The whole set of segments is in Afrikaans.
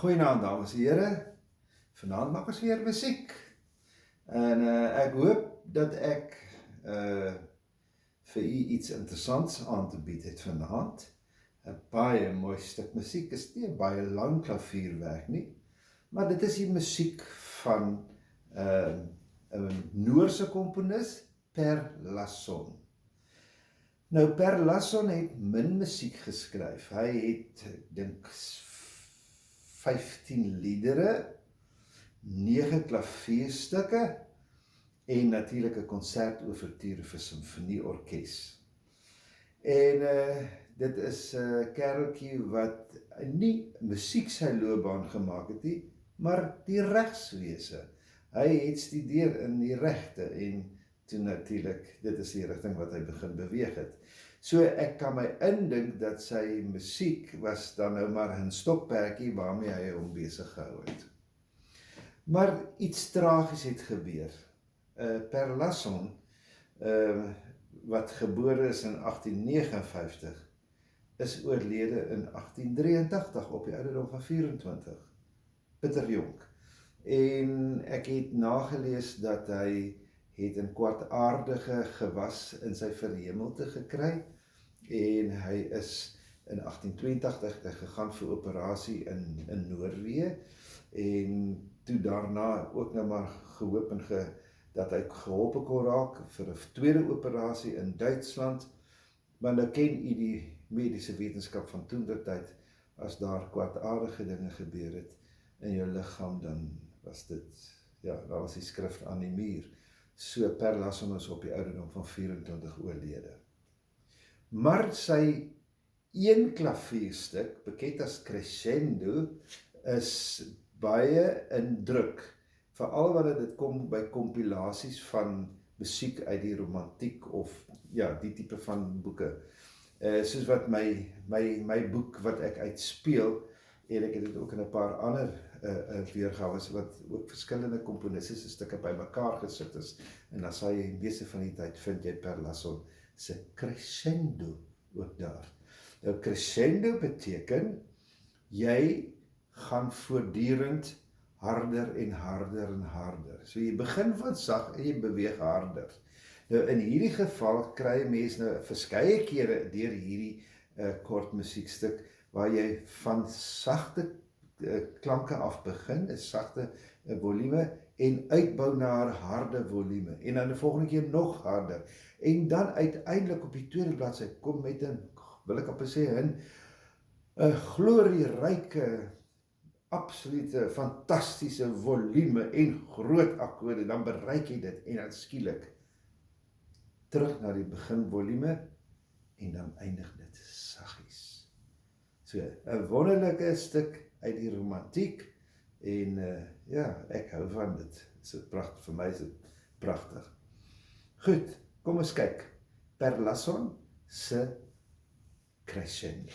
Goeienaand dames en here, vanaand maak ons weer musiek en ek hoop dat ek vir u iets interessants aan te bied het vanaand. 'n Baie mooi stuk musiek, is nie 'n baie lang klavierwerk nie, maar dit is die musiek van 'n Noorse komponis, Per Lasson. Nou, Per Lasson het min musiek geskryf. Hy het, ek dink, 15 liedere, 9 klavierstukke en natuurlik 'n konsertoverture vir simfonieorkes. En dit is 'n kereltjie wat nie musiek sy loopbaan gemaak het nie, maar die regswese. Hy het studeer in die regte en toe natuurlik, dit is die rigting wat hy begin beweeg het. So ek kan my indink dat sy musiek was dan nou maar 'n stokperdjie waarmee hy hom besig gehou het. Maar iets tragies het gebeur. Per Lasson, wat gebore is in 1859, is oorlede in 1883 op die ouderdom van 24. Bitter jonk. En ek het nagelees dat hy het 'n kwaadaardige gewas in sy verhemelte gekry en hy is in 1882 gegaan vir operasie in Noorwe en toe daarna ook nou maar gehoop en dat hy geholpe kon raak vir 'n tweede operasie in Duitsland, maar nou ken u die mediese wetenskap van toentertyd, as daar kwaadaardige dinge gebeur het in jou liggaam, dan was dit, ja, daar was die skrif aan die muur. So Per Lasson is op die ouderdom van 24 oorlede. Maar sy een klavierstuk, bekend as Crescendo, is baie indruk, veral wanneer dit kom by kompilasies van musiek uit die romantiek of ja, die tipe van boeke. Soos wat my boek wat ek uitspeel, en ek het dit ook in 'n paar ander weergawe wat ook verskillende komponiste se stukke bymekaar gesit is, en dan sal jy in meeste van die tyd vind jy Per Lasson se Crescendo ook daar. Nou, Crescendo beteken jy gaan voortdurend harder en harder en harder. So jy begin van sag en jy beweeg harder. Nou in hierdie geval kry mense nou verskeie kere deur hierdie kort musiekstuk waar jy van sagte klanke af begin, 'n sagte volume, en uitbou na 'n harde volume, en dan die volgende keer nog harder, en dan uiteindelik op die tweede bladsy kom met 'n, wil ek amper sê, 'n glorieryke, absolute, fantastiese volume en groot akkorde, dan bereik jy dit, en dan skielik terug na die beginvolume, en dan eindig dit saggies. So, 'n wonderlike stuk uit die romantiek, en ja, ek hou van dit. Vir my is dit pragtig. Goed, kom ons kyk. Per Lasson se Crescendo.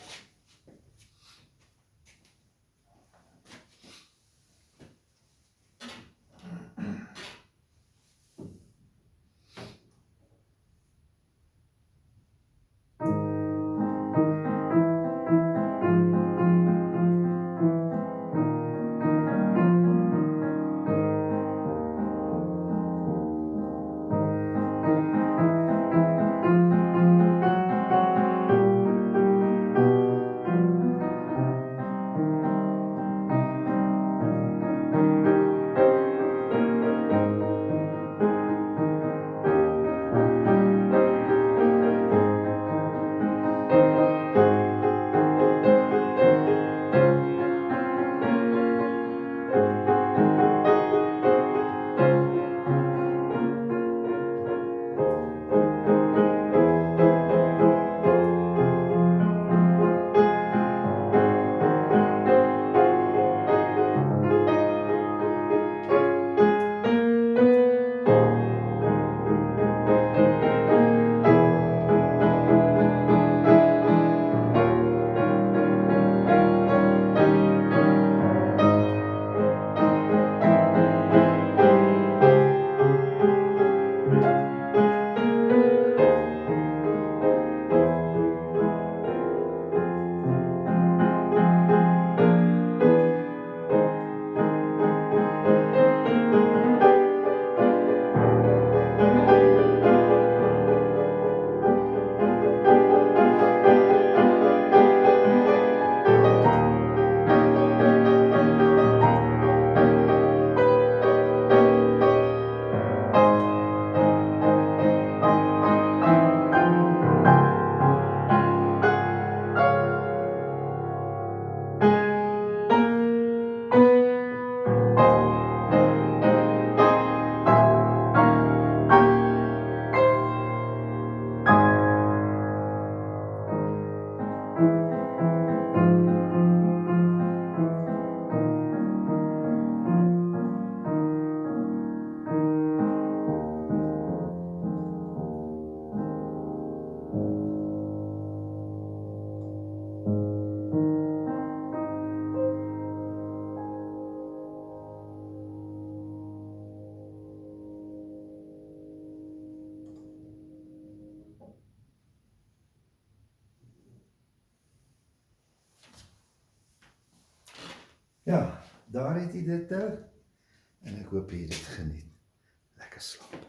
Ja, daar het jy dit nou. En ek hoop jy het dit geniet. Lekker slaap.